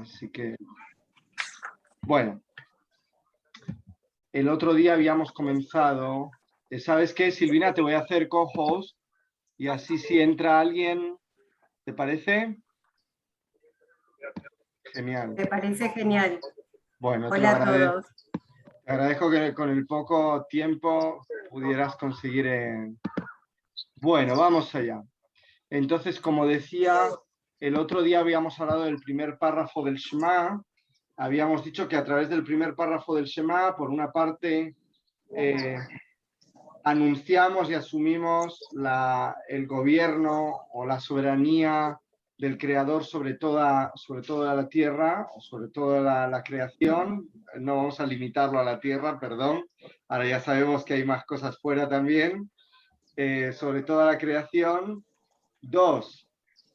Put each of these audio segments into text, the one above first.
Así que, bueno, el otro día habíamos comenzado. ¿Sabes qué, Silvina? Te voy a hacer co-host y así si entra alguien, ¿te parece? Genial. Me parece genial. Bueno, Hola a todos. Te agradezco que con el poco tiempo pudieras conseguir. Bueno, vamos allá. Entonces, como decía, el otro día habíamos hablado del primer párrafo del Shema. Habíamos dicho que a través del primer párrafo del Shema, por una parte, anunciamos y asumimos el gobierno o la soberanía del Creador sobre toda la tierra, o sobre toda la creación. No vamos a limitarlo a la tierra, perdón. Ahora ya sabemos que hay más cosas fuera también. Sobre toda la creación. Dos,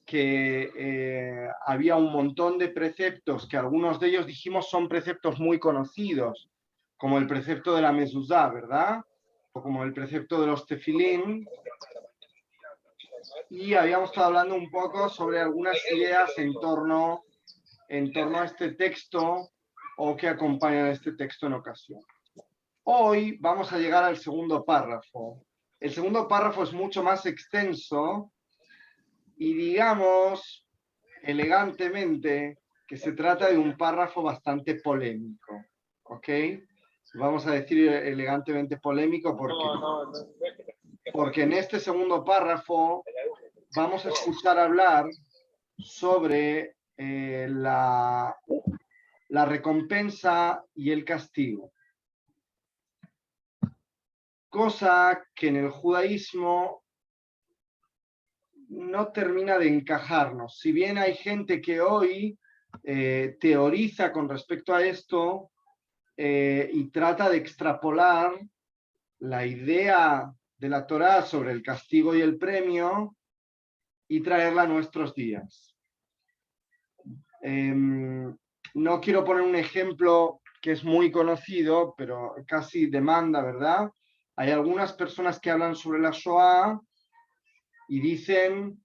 que había un montón de preceptos, que algunos de ellos dijimos son preceptos muy conocidos, como el precepto de la mezuzá, ¿verdad? O como el precepto de los tefilín. Y habíamos estado hablando un poco sobre algunas ideas en torno a este texto o que acompañan este texto en ocasión. Hoy vamos a llegar al segundo párrafo. El segundo párrafo es mucho más extenso y digamos elegantemente que se trata de un párrafo bastante polémico, ¿ok? Vamos a decir elegantemente polémico porque en este segundo párrafo vamos a escuchar hablar sobre la recompensa y el castigo. Cosa que en el judaísmo no termina de encajarnos. Si bien hay gente que hoy teoriza con respecto a esto y trata de extrapolar la idea de la Torá sobre el castigo y el premio y traerla a nuestros días. No quiero poner un ejemplo que es muy conocido, pero casi demanda, ¿verdad? Hay algunas personas que hablan sobre la Shoah y dicen,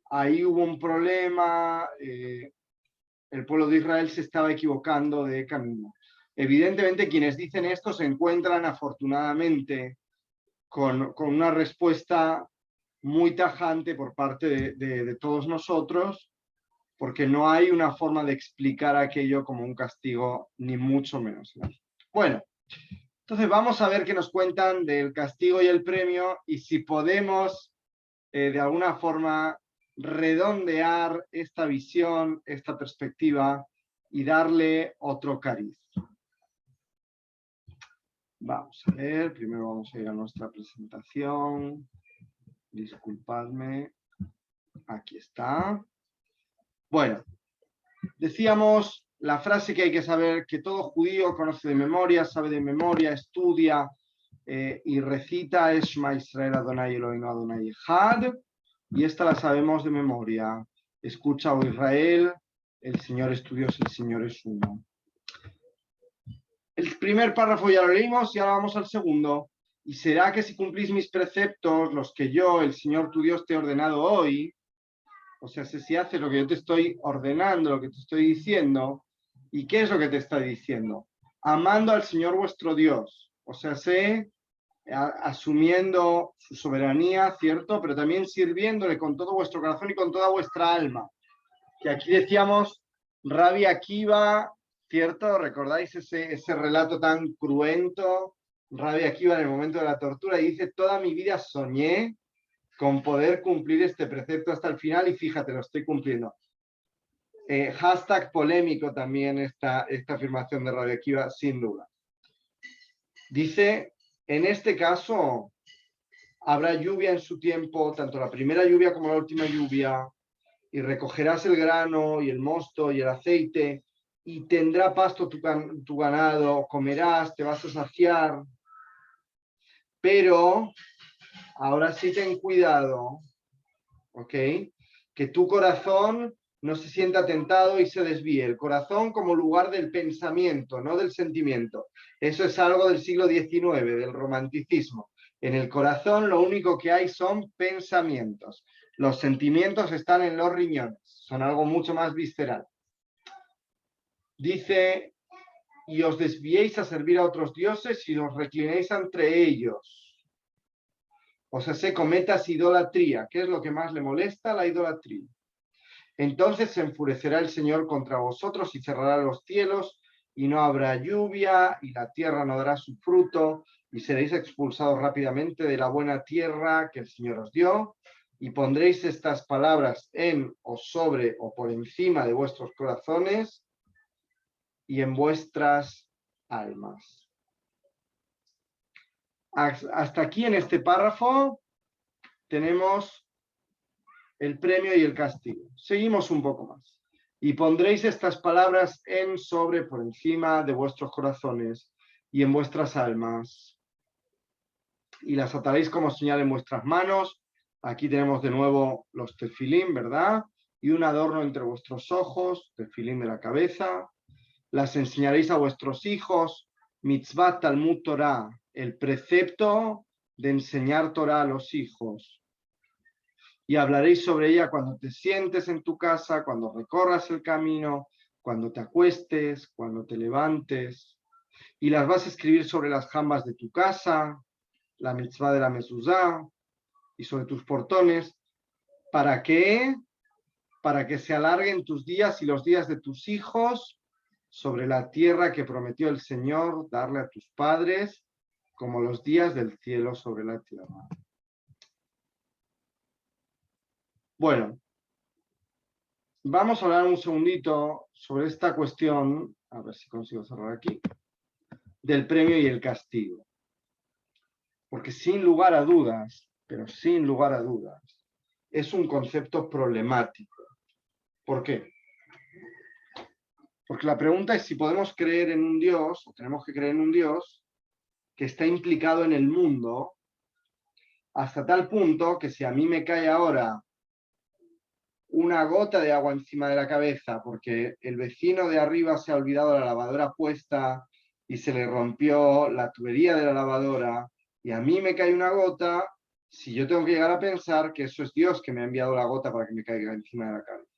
ahí hubo un problema, el pueblo de Israel se estaba equivocando de camino. Evidentemente, quienes dicen esto se encuentran afortunadamente con una respuesta muy tajante por parte de todos nosotros, porque no hay una forma de explicar aquello como un castigo, ni mucho menos. Bueno, entonces vamos a ver qué nos cuentan del castigo y el premio y si podemos de alguna forma redondear esta visión, esta perspectiva y darle otro cariz. Vamos a ver, primero vamos a ir a nuestra presentación. Disculpadme, aquí está. Bueno, decíamos la frase que hay que saber, que todo judío conoce de memoria, sabe de memoria, estudia y recita es Shema Israel Adonai Eloheinu Adonai Echad, y esta la sabemos de memoria. Escucha, oh Israel, el Señor es tu Dios, el Señor es uno. El primer párrafo ya lo leímos y ahora vamos al segundo. Y será que si cumplís mis preceptos, los que yo, el Señor tu Dios, te he ordenado hoy, o sea, si haces lo que yo te estoy ordenando, lo que te estoy diciendo, ¿y qué es lo que te está diciendo? Amando al Señor vuestro Dios, o sea, asumiendo su soberanía, ¿cierto? Pero también sirviéndole con todo vuestro corazón y con toda vuestra alma. Que aquí decíamos, Rabbi Akiva, ¿cierto? ¿Recordáis ese relato tan cruento? Rabbi Akiva en el momento de la tortura y dice, toda mi vida soñé con poder cumplir este precepto hasta el final y fíjate, lo estoy cumpliendo. Hashtag polémico también esta afirmación de Rabbi Akiva, sin duda. Dice, en este caso, habrá lluvia en su tiempo, tanto la primera lluvia como la última lluvia, y recogerás el grano y el mosto y el aceite, y tendrá pasto tu ganado, comerás, te vas a saciar, pero ahora sí ten cuidado, ¿ok? Que tu corazón no se sienta tentado y se desvíe. El corazón como lugar del pensamiento, no del sentimiento. Eso es algo del siglo XIX, del romanticismo. En el corazón lo único que hay son pensamientos. Los sentimientos están en los riñones, son algo mucho más visceral. Dice, y os desviéis a servir a otros dioses y os reclinéis entre ellos. O sea, se cometas idolatría. ¿Qué es lo que más le molesta? La idolatría. Entonces se enfurecerá el Señor contra vosotros y cerrará los cielos y no habrá lluvia y la tierra no dará su fruto y seréis expulsados rápidamente de la buena tierra que el Señor os dio y pondréis estas palabras en o sobre o por encima de vuestros corazones y en vuestras almas. Hasta aquí en este párrafo tenemos el premio y el castigo. Seguimos un poco más. Y pondréis estas palabras en sobre por encima de vuestros corazones y en vuestras almas. Y las ataréis como señal en vuestras manos. Aquí tenemos de nuevo los tefilín, ¿verdad? Y un adorno entre vuestros ojos, tefilín de la cabeza. Las enseñaréis a vuestros hijos. Mitzvah Talmud Torah, el precepto de enseñar Torah a los hijos. Y hablaréis sobre ella cuando te sientes en tu casa, cuando recorras el camino, cuando te acuestes, cuando te levantes. Y las vas a escribir sobre las jambas de tu casa, la mitzvah de la mezuzá, y sobre tus portones. ¿Para qué? Para que se alarguen tus días y los días de tus hijos sobre la tierra que prometió el Señor darle a tus padres, como los días del cielo sobre la tierra. Bueno, vamos a hablar un segundito sobre esta cuestión, a ver si consigo cerrar aquí, del premio y el castigo. Porque sin lugar a dudas, pero sin lugar a dudas, es un concepto problemático. ¿Por qué? Porque la pregunta es si podemos creer en un Dios, o tenemos que creer en un Dios, que está implicado en el mundo, hasta tal punto que si a mí me cae ahora una gota de agua encima de la cabeza porque el vecino de arriba se ha olvidado la lavadora puesta y se le rompió la tubería de la lavadora y a mí me cae una gota, si yo tengo que llegar a pensar que eso es Dios que me ha enviado la gota para que me caiga encima de la cabeza.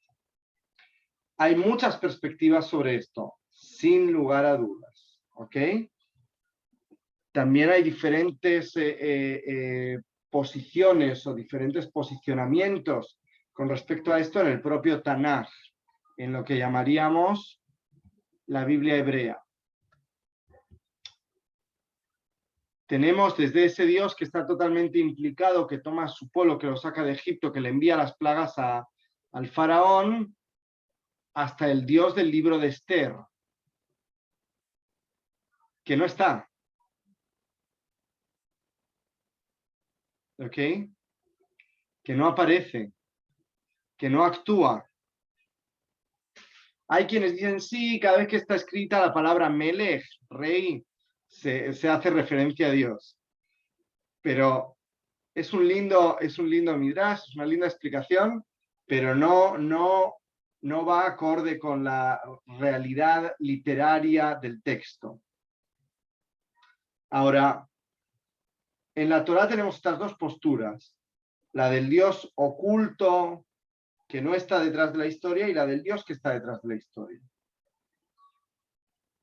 Hay muchas perspectivas sobre esto, sin lugar a dudas, ¿ok? También hay diferentes posiciones o diferentes posicionamientos con respecto a esto en el propio Tanaj, en lo que llamaríamos la Biblia hebrea. Tenemos desde ese Dios que está totalmente implicado, que toma a su pueblo, que lo saca de Egipto, que le envía las plagas al faraón, hasta el Dios del libro de Esther, que no está. ¿Ok? Que no aparece, que no actúa. Hay quienes dicen, sí, cada vez que está escrita la palabra Melech, rey, se hace referencia a Dios. Pero es un lindo midrash, es una linda explicación, pero no va acorde con la realidad literaria del texto. Ahora, en la Torá tenemos estas dos posturas, la del Dios oculto, que no está detrás de la historia, y la del Dios que está detrás de la historia.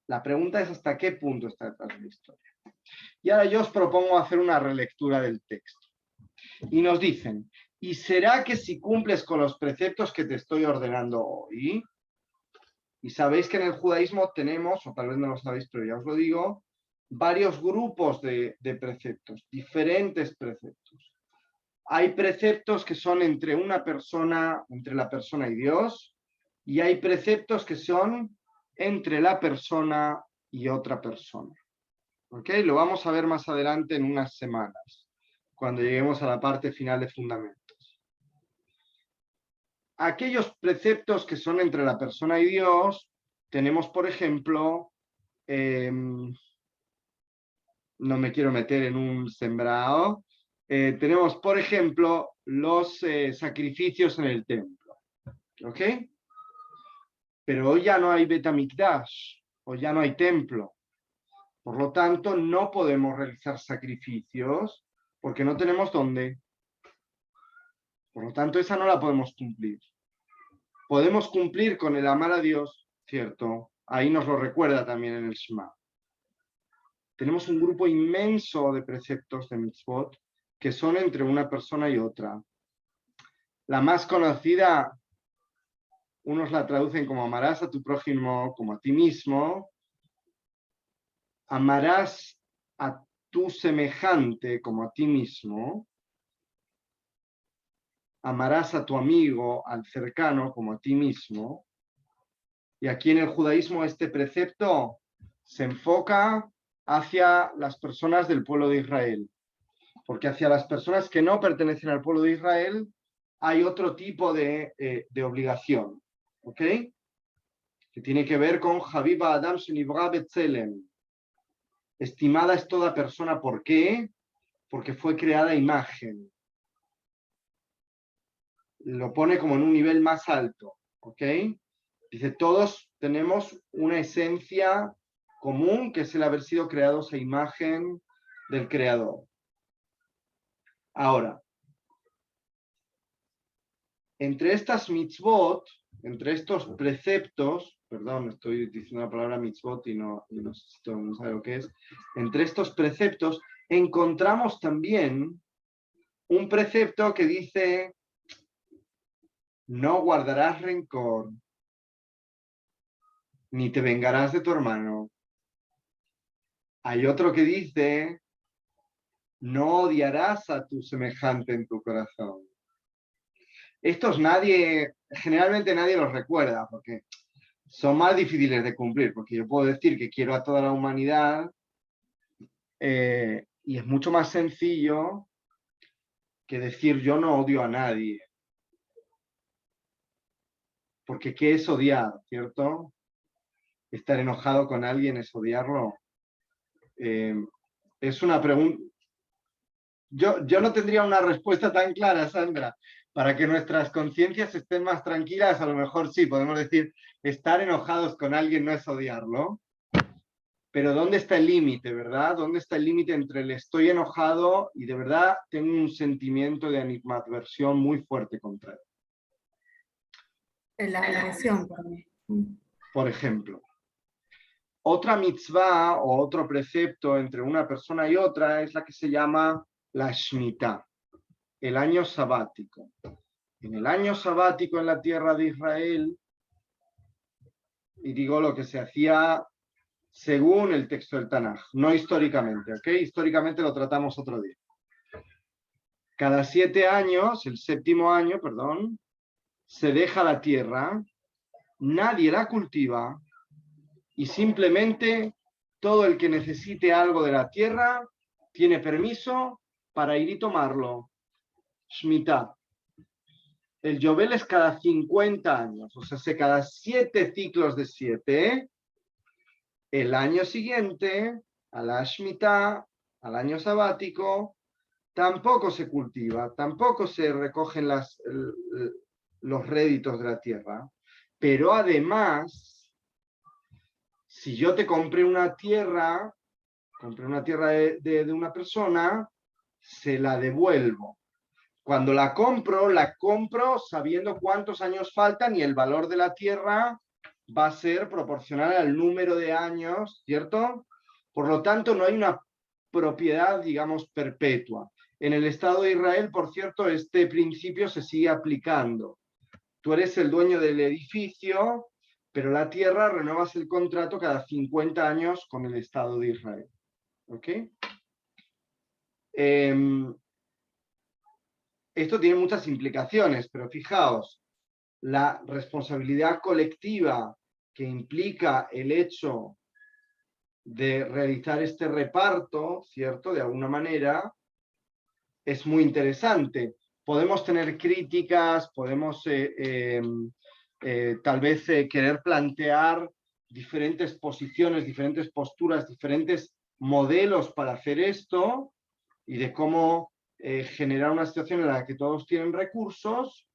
La pregunta es hasta qué punto está detrás de la historia. Y ahora yo os propongo hacer una relectura del texto. Y nos dicen, ¿y será que si cumples con los preceptos que te estoy ordenando hoy? Y sabéis que en el judaísmo tenemos, o tal vez no lo sabéis, pero ya os lo digo, varios grupos de preceptos, diferentes preceptos. Hay preceptos que son entre una persona, entre la persona y Dios, y hay preceptos que son entre la persona y otra persona. ¿Ok? Lo vamos a ver más adelante en unas semanas, cuando lleguemos a la parte final de fundamentos. Aquellos preceptos que son entre la persona y Dios, tenemos, por ejemplo, no me quiero meter en un sembrado, tenemos, por ejemplo, los sacrificios en el templo. ¿Ok? Pero hoy ya no hay Betamikdash, hoy ya no hay templo. Por lo tanto, no podemos realizar sacrificios porque no tenemos dónde. Por lo tanto, esa no la podemos cumplir. Podemos cumplir con el amar a Dios, ¿cierto? ahí nos lo recuerda también en el Shema. Tenemos un grupo inmenso de preceptos de mitzvot que son entre una persona y otra. La más conocida, unos la traducen como amarás a tu prójimo como a ti mismo, amarás a tu semejante como a ti mismo, amarás a tu amigo, al cercano como a ti mismo. Y aquí en el judaísmo este precepto se enfoca hacia las personas del pueblo de Israel, porque hacia las personas que no pertenecen al pueblo de Israel hay otro tipo de obligación, ¿ok? Que tiene que ver con Habiba Adam Shenivra B'Tselem. Estimada es toda persona, ¿por qué? Porque fue creada a imagen. Lo pone como en un nivel más alto, ¿ok? Dice, todos tenemos una esencia común, que es el haber sido creados a imagen del Creador. Ahora, entre estas mitzvot, entre estos preceptos, perdón, estoy diciendo la palabra mitzvot y no sabe lo que es, entre estos preceptos encontramos también un precepto que dice, no guardarás rencor, ni te vengarás de tu hermano. Hay otro que dice, no odiarás a tu semejante en tu corazón. Estos generalmente nadie los recuerda, porque son más difíciles de cumplir, porque yo puedo decir que quiero a toda la humanidad y es mucho más sencillo que decir yo no odio a nadie. Porque ¿qué es odiar, cierto? Estar enojado con alguien es odiarlo. Es una pregunta. Yo no tendría una respuesta tan clara, Sandra. Para que nuestras conciencias estén más tranquilas, a lo mejor sí, podemos decir, estar enojados con alguien no es odiarlo. Pero ¿dónde está el límite, verdad? ¿Dónde está el límite entre el estoy enojado y de verdad tengo un sentimiento de animadversión muy fuerte contra él? La agresión, perdón. Por ejemplo. Otra mitzvah o otro precepto entre una persona y otra es la que se llama la Shemitah, el año sabático. En el año sabático en la tierra de Israel, y digo lo que se hacía según el texto del Tanaj, no históricamente, ¿ok? Históricamente lo tratamos otro día. Cada 7 años, el séptimo año, perdón, se deja la tierra, nadie la cultiva y simplemente todo el que necesite algo de la tierra tiene permiso para ir y tomarlo. Shemitah. El Yobel es cada 50 años, o sea, cada 7 ciclos de 7. El año siguiente, a la Shemitah, al año sabático, tampoco se cultiva, tampoco se recogen los réditos de la tierra. Pero además, si yo te compré una tierra de una persona, se la devuelvo. Cuando la compro sabiendo cuántos años faltan y el valor de la tierra va a ser proporcional al número de años, ¿cierto? Por lo tanto, no hay una propiedad, digamos, perpetua. En el Estado de Israel, por cierto, este principio se sigue aplicando. Tú eres el dueño del edificio, pero la tierra renuevas el contrato cada 50 años con el Estado de Israel. ¿Ok? Esto tiene muchas implicaciones, pero fijaos, la responsabilidad colectiva que implica el hecho de realizar este reparto, ¿cierto? De alguna manera, es muy interesante. Podemos tener críticas, podemos tal vez querer plantear diferentes posiciones, diferentes posturas, diferentes modelos para hacer esto y de cómo generar una situación en la que todos tienen recursos,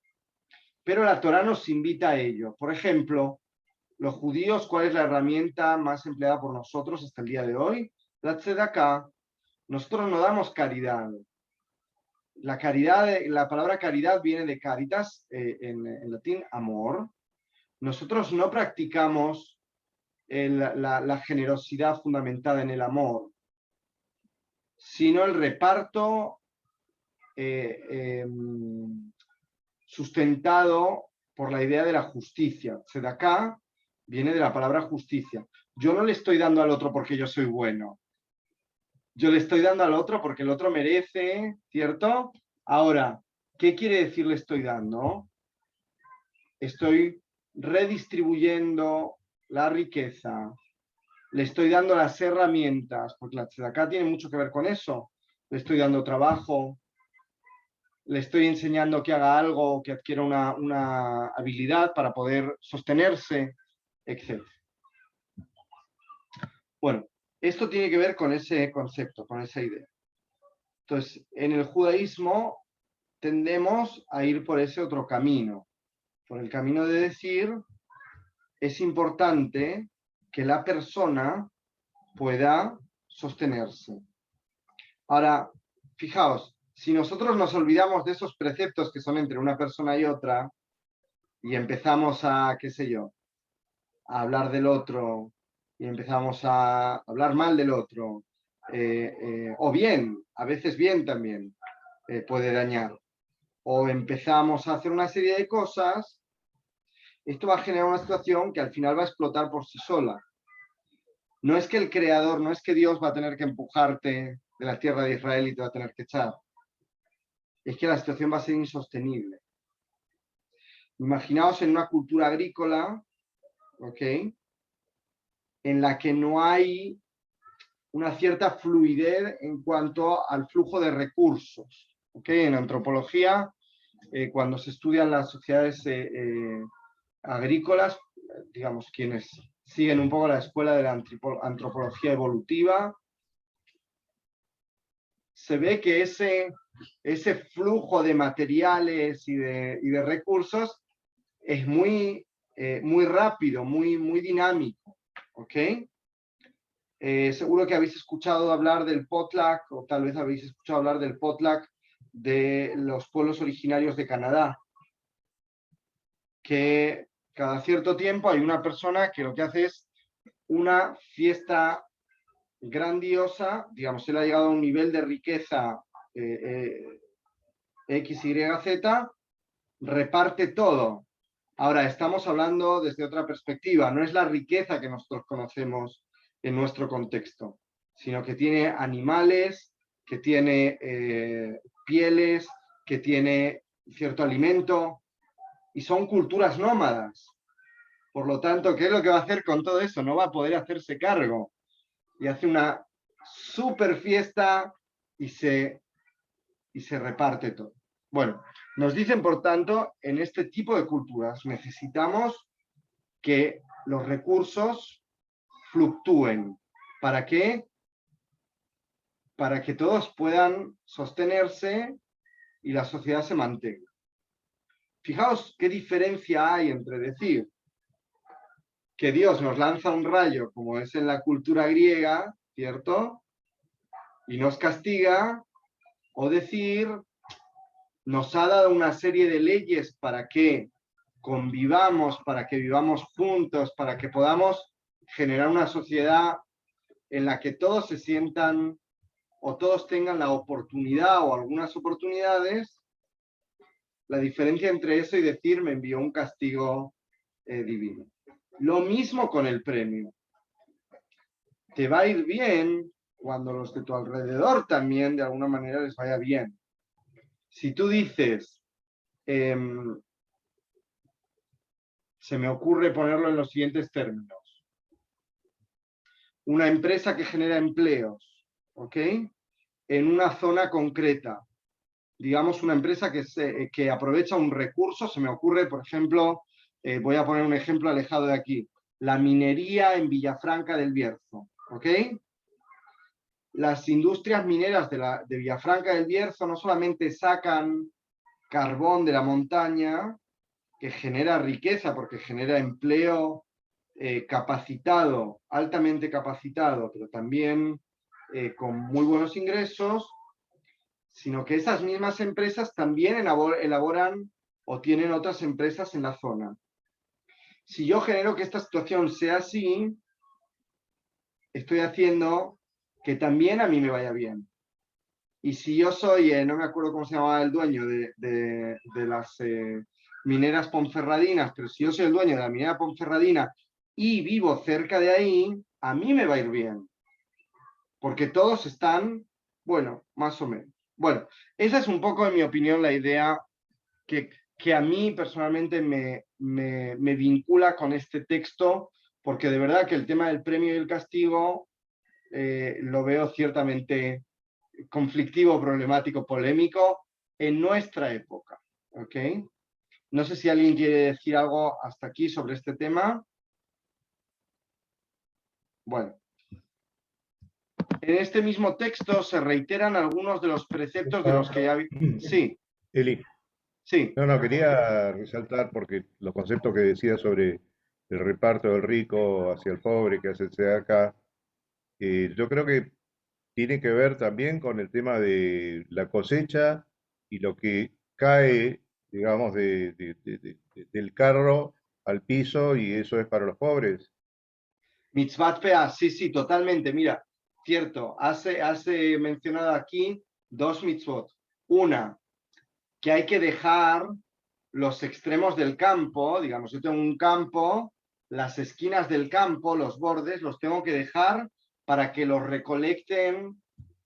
pero la Torá nos invita a ello. Por ejemplo, los judíos, ¿cuál es la herramienta más empleada por nosotros hasta el día de hoy? La tzedakah. Nosotros no damos caridad. La caridad, la palabra caridad viene de caritas, en latín, amor. Nosotros no practicamos la generosidad fundamentada en el amor, sino el reparto sustentado por la idea de la justicia. Tzedaká viene de la palabra justicia. Yo no le estoy dando al otro porque yo soy bueno. Yo le estoy dando al otro porque el otro merece, ¿cierto? Ahora, ¿qué quiere decir le estoy dando? Estoy redistribuyendo la riqueza, le estoy dando las herramientas, porque la tzedaká tiene mucho que ver con eso. Le estoy dando trabajo, le estoy enseñando que haga algo, que adquiera una habilidad para poder sostenerse, etc. Bueno, esto tiene que ver con ese concepto, con esa idea. Entonces, en el judaísmo tendemos a ir por ese otro camino, por el camino de decir, es importante que la persona pueda sostenerse. Ahora, fijaos, si nosotros nos olvidamos de esos preceptos que son entre una persona y otra, y empezamos a, qué sé yo, a hablar del otro, y empezamos a hablar mal del otro, o bien, a veces bien también, puede dañar, o empezamos a hacer una serie de cosas, esto va a generar una situación que al final va a explotar por sí sola. No es que el creador, no es que Dios va a tener que empujarte de la tierra de Israel y te va a tener que echar. Es que la situación va a ser insostenible. Imaginaos en una cultura agrícola, ¿ok? En la que no hay una cierta fluidez en cuanto al flujo de recursos, ¿ok? En antropología, cuando se estudian las sociedades agrícolas, digamos, quienes siguen un poco la escuela de la antropología evolutiva, se ve que ese flujo de materiales y de recursos es muy rápido, muy dinámico, ¿ok? Seguro que habéis escuchado hablar del potluck, o tal vez habéis escuchado hablar del potluck de los pueblos originarios de Canadá, que cada cierto tiempo hay una persona que lo que hace es una fiesta grandiosa, digamos, él ha llegado a un nivel de riqueza X, Y, Z, reparte todo. Ahora, estamos hablando desde otra perspectiva, no es la riqueza que nosotros conocemos en nuestro contexto, sino que tiene animales, que tiene pieles, que tiene cierto alimento, y son culturas nómadas. Por lo tanto, ¿qué es lo que va a hacer con todo eso? No va a poder hacerse cargo. Y hace una super fiesta y se reparte todo. Bueno, nos dicen, por tanto, en este tipo de culturas necesitamos que los recursos fluctúen. ¿Para qué? Para que todos puedan sostenerse y la sociedad se mantenga. Fijaos qué diferencia hay entre decir que Dios nos lanza un rayo, como es en la cultura griega, ¿cierto? Y nos castiga, o decir, nos ha dado una serie de leyes para que convivamos, para que vivamos juntos, para que podamos generar una sociedad en la que todos se sientan o todos tengan la oportunidad o algunas oportunidades. La diferencia entre eso y decir me envió un castigo divino. Lo mismo con el premio. Te va a ir bien cuando los de tu alrededor también de alguna manera les vaya bien. Si tú dices, se me ocurre ponerlo en los siguientes términos, una empresa que genera empleos, ¿ok? En una zona concreta, digamos una empresa que aprovecha un recurso, se me ocurre, por ejemplo, voy a poner un ejemplo alejado de aquí, la minería en Villafranca del Bierzo, ¿ok? Las industrias mineras de Villafranca del Bierzo no solamente sacan carbón de la montaña, que genera riqueza porque genera empleo capacitado, altamente capacitado, pero también con muy buenos ingresos, sino que esas mismas empresas también elaboran o tienen otras empresas en la zona. Si yo genero que esta situación sea así, estoy haciendo que también a mí me vaya bien. Y si yo soy, no me acuerdo cómo se llamaba el dueño de las mineras Ponferradinas, pero si yo soy el dueño de la minera Ponferradina y vivo cerca de ahí, a mí me va a ir bien. Porque todos están, bueno, más o menos. Bueno, esa es un poco, en mi opinión, la idea que a mí personalmente me vincula con este texto, porque de verdad que el tema del premio y el castigo lo veo ciertamente conflictivo, problemático, polémico en nuestra época. ¿Ok? No sé si alguien quiere decir algo hasta aquí sobre este tema. Bueno. En este mismo texto se reiteran algunos de los preceptos de los que ya... Sí, Eli, sí. no, quería resaltar porque los conceptos que decía sobre el reparto del rico hacia el pobre que hace acá, yo creo que tiene que ver también con el tema de la cosecha y lo que cae, digamos, del carro al piso y eso es para los pobres. Mitzvat Peah, sí, sí, totalmente. Mira, cierto, hace mencionado aquí dos mitzvot. Una, que hay que dejar los extremos del campo, digamos, yo tengo un campo, las esquinas del campo, los bordes, los tengo que dejar para que los recolecten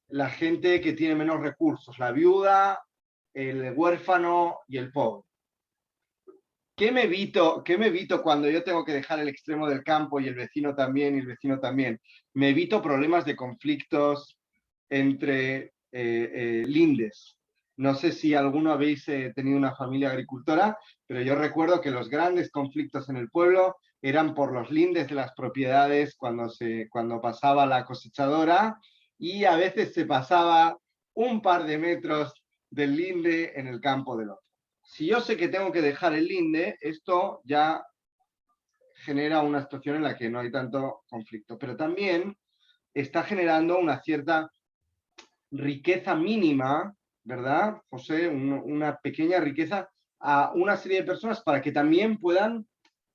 la gente que tiene menos recursos, la viuda, el huérfano y el pobre. ¿Qué me evito cuando yo tengo que dejar el extremo del campo y el vecino también y el vecino también? Me evito problemas de conflictos entre lindes. No sé si alguno habéis tenido una familia agricultora, pero yo recuerdo que los grandes conflictos en el pueblo eran por los lindes de las propiedades cuando pasaba la cosechadora y a veces se pasaba un par de metros del linde en el campo del otro. Si yo sé que tengo que dejar el linde, esto ya genera una situación en la que no hay tanto conflicto, pero también está generando una cierta riqueza mínima, ¿verdad, José? Una pequeña riqueza a una serie de personas para que también puedan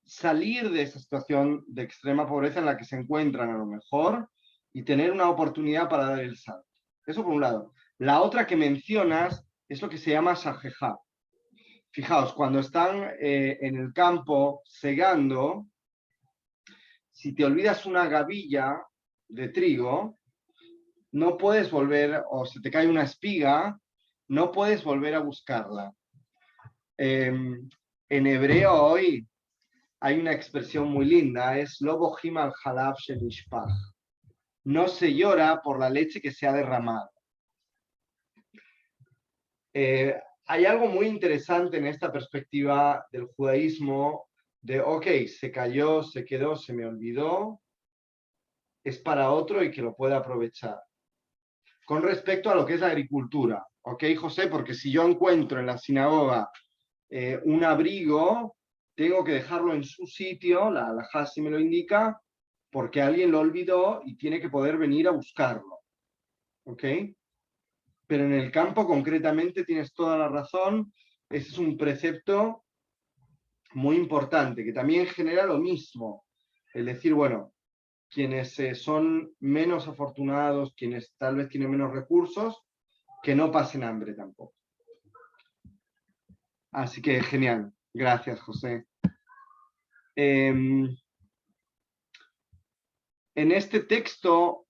salir de esa situación de extrema pobreza en la que se encuentran a lo mejor y tener una oportunidad para dar el salto. Eso por un lado. La otra que mencionas es lo que se llama sajejá. Fijaos, cuando están en el campo segando, si te olvidas una gavilla de trigo, no puedes volver, o si te cae una espiga, no puedes volver a buscarla. En hebreo hoy hay una expresión muy linda, es lo bohim al halab shenishpach. No se llora por la leche que se ha derramado. Hay algo muy interesante en esta perspectiva del judaísmo de, ok, se cayó, se quedó, se me olvidó, es para otro y que lo pueda aprovechar. Con respecto a lo que es la agricultura, ok, José, porque si yo encuentro en la sinagoga un abrigo, tengo que dejarlo en su sitio, la halajá sí me lo indica, porque alguien lo olvidó y tiene que poder venir a buscarlo, ok. Pero en el campo concretamente tienes toda la razón, ese es un precepto muy importante, que también genera lo mismo. Es decir, bueno, quienes son menos afortunados, quienes tal vez tienen menos recursos, que no pasen hambre tampoco. Así que genial. Gracias, José. En este texto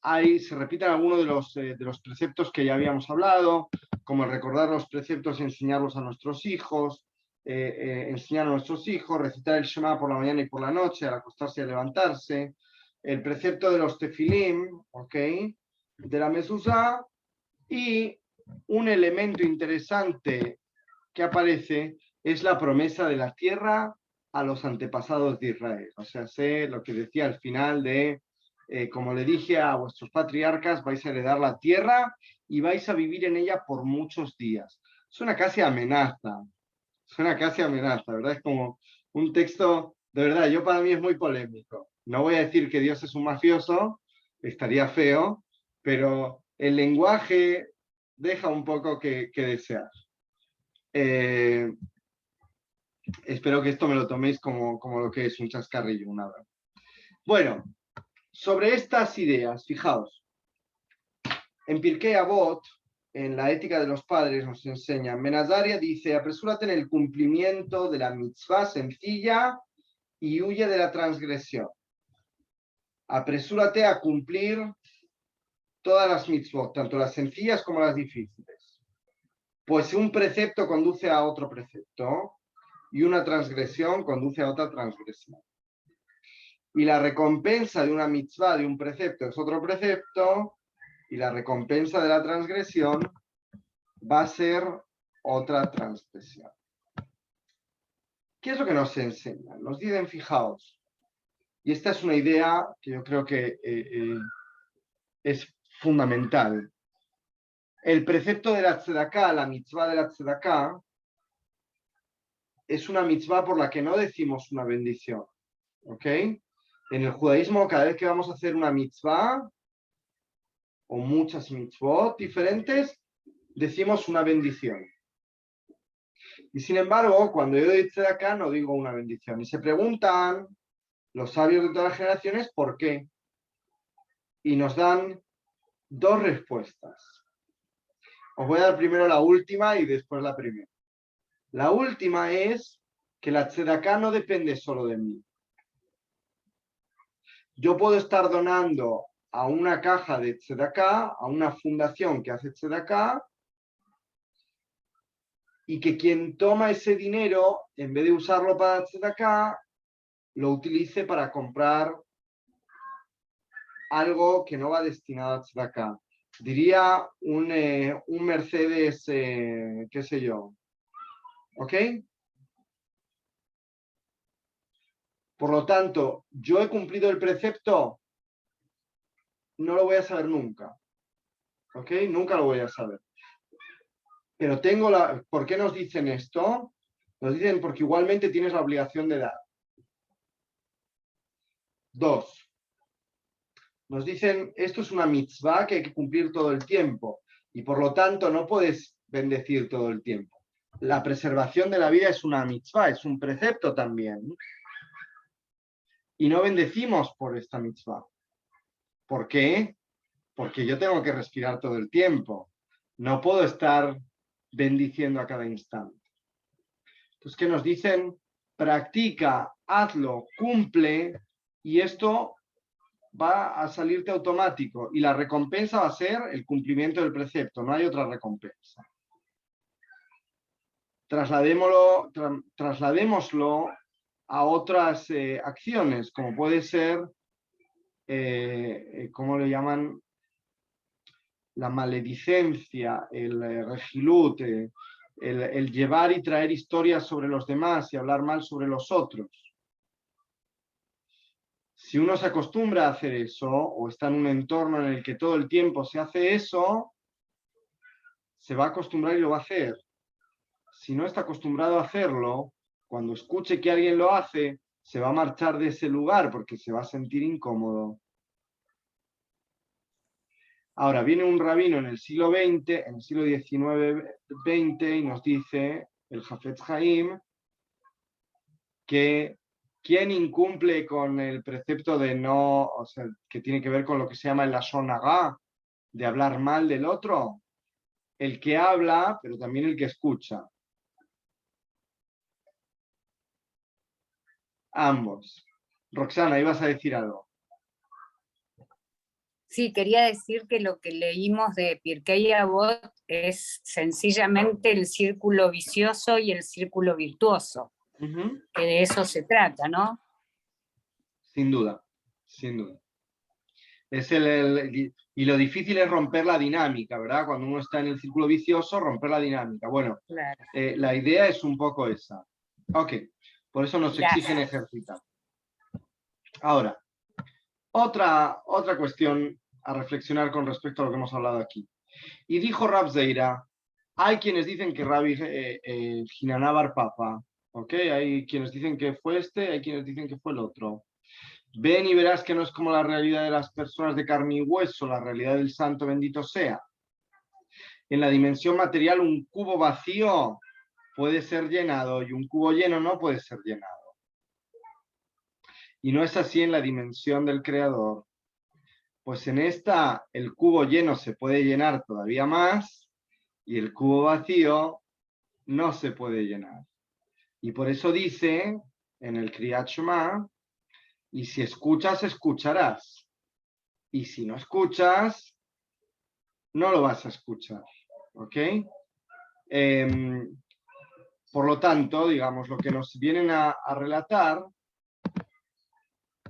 se repiten algunos de los preceptos que ya habíamos hablado, como recordar los preceptos y enseñarlos a nuestros hijos, enseñar a nuestros hijos, recitar el Shema por la mañana y por la noche, al acostarse y al levantarse, el precepto de los tefilim, ¿ok? De la mezuzá, y un elemento interesante que aparece es la promesa de la tierra a los antepasados de Israel. O sea, sé lo que decía al final de, como le dije a vuestros patriarcas, vais a heredar la tierra y vais a vivir en ella por muchos días. Suena casi amenaza, ¿verdad? Es como un texto, de verdad, yo para mí es muy polémico. No voy a decir que Dios es un mafioso, estaría feo, pero el lenguaje deja un poco que desear. Espero que esto me lo toméis como lo que es un chascarrillo, una verdad. Bueno, Sobre estas ideas, fijaos, en Pirkei Avot, en la ética de los padres, nos enseña, Menazaria dice, apresúrate en el cumplimiento de la mitzvah sencilla y huye de la transgresión. Apresúrate a cumplir todas las mitzvot, tanto las sencillas como las difíciles. Pues un precepto conduce a otro precepto y una transgresión conduce a otra transgresión. Y la recompensa de una mitzvah, de un precepto, es otro precepto, y la recompensa de la transgresión va a ser otra transgresión. ¿Qué es lo que nos enseñan? Nos dicen, fijaos, y esta es una idea que yo creo que es fundamental. El precepto de la tzedaká, la mitzvah de la tzedaká, es una mitzvah por la que no decimos una bendición. ¿Ok? En el judaísmo, cada vez que vamos a hacer una mitzvah, o muchas mitzvot diferentes, decimos una bendición. Y sin embargo, cuando yo doy tzedaká, no digo una bendición. Y se preguntan los sabios de todas las generaciones por qué. Y nos dan dos respuestas. Os voy a dar primero la última y después la primera. La última es que la tzedaká no depende solo de mí. Yo puedo estar donando a una caja de tzedaká, a una fundación que hace tzedaká, y que quien toma ese dinero, en vez de usarlo para tzedaká, lo utilice para comprar algo que no va destinado a tzedaká. Diría un Mercedes, qué sé yo. ¿Ok? Por lo tanto, yo he cumplido el precepto, no lo voy a saber nunca. ¿Ok? Nunca lo voy a saber. Pero tengo la... ¿Por qué nos dicen esto? Nos dicen porque igualmente tienes la obligación de dar. 2. Nos dicen, esto es una mitzvah que hay que cumplir todo el tiempo y por lo tanto no puedes bendecir todo el tiempo. La preservación de la vida es una mitzvah, es un precepto también. Y no bendecimos por esta mitzvah. ¿Por qué? Porque yo tengo que respirar todo el tiempo. No puedo estar bendiciendo a cada instante. Entonces, ¿qué nos dicen? Practica, hazlo, cumple, y esto va a salirte automático. Y la recompensa va a ser el cumplimiento del precepto, no hay otra recompensa. Trasladémoslo a otras acciones, como puede ser, ¿cómo le llaman? La maledicencia, el regilut, el llevar y traer historias sobre los demás y hablar mal sobre los otros. Si uno se acostumbra a hacer eso, o está en un entorno en el que todo el tiempo se hace eso, se va a acostumbrar y lo va a hacer. Si no está acostumbrado a hacerlo, cuando escuche que alguien lo hace, se va a marchar de ese lugar porque se va a sentir incómodo. Ahora, viene un rabino en el siglo XX, en el siglo XIX-XX, y nos dice, el Hafetz Haim, que quien incumple con el precepto de no, o sea, que tiene que ver con lo que se llama el lashon hara, de hablar mal del otro, el que habla, pero también el que escucha. Ambos. Roxana, ibas a decir algo. Sí, quería decir que lo que leímos de Pirkei Avot es sencillamente el círculo vicioso y el círculo virtuoso, que de eso se trata, ¿no? Sin duda, sin duda. Es y lo difícil es romper la dinámica, ¿verdad? Cuando uno está en el círculo vicioso, romper la dinámica. Bueno, Claro. La idea es un poco esa. Ok, por eso nos exigen ejercitar. Ahora, otra cuestión a reflexionar con respecto a lo que hemos hablado aquí. Y dijo Rav Zeira, hay quienes dicen que Rabbi Hinaná bar Papa, ¿ok? Hay quienes dicen que fue este, hay quienes dicen que fue el otro. Ven y verás que no es como la realidad de las personas de carne y hueso, la realidad del santo bendito sea. En la dimensión material, un cubo vacío puede ser llenado y un cubo lleno no puede ser llenado. Y no es así en la dimensión del Creador. Pues en esta el cubo lleno se puede llenar todavía más y el cubo vacío no se puede llenar. Y por eso dice en el Kriyat Shema, y si escuchas, escucharás. Y si no escuchas, no lo vas a escuchar. ¿Ok? Por lo tanto, digamos, lo que nos vienen a relatar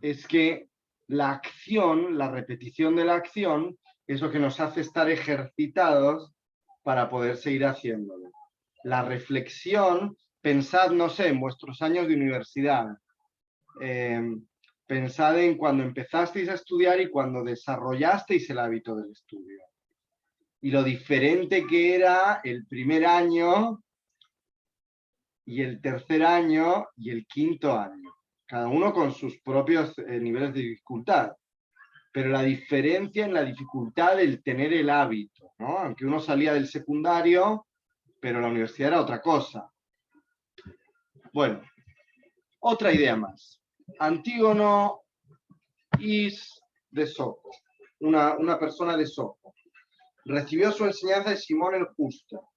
es que la acción, la repetición de la acción, es lo que nos hace estar ejercitados para poder seguir haciéndolo. La reflexión, pensad, no sé, en vuestros años de universidad. Pensad en cuando empezasteis a estudiar y cuando desarrollasteis el hábito del estudio. Y lo diferente que era el primer año y el tercer año y el quinto año. Cada uno con sus propios niveles de dificultad. Pero la diferencia en la dificultad del tener el hábito, ¿no? Aunque uno salía del secundario, pero la universidad era otra cosa. Bueno, otra idea más. Antígono is de Soco, una persona de Soco. Recibió su enseñanza de Simón el Justo,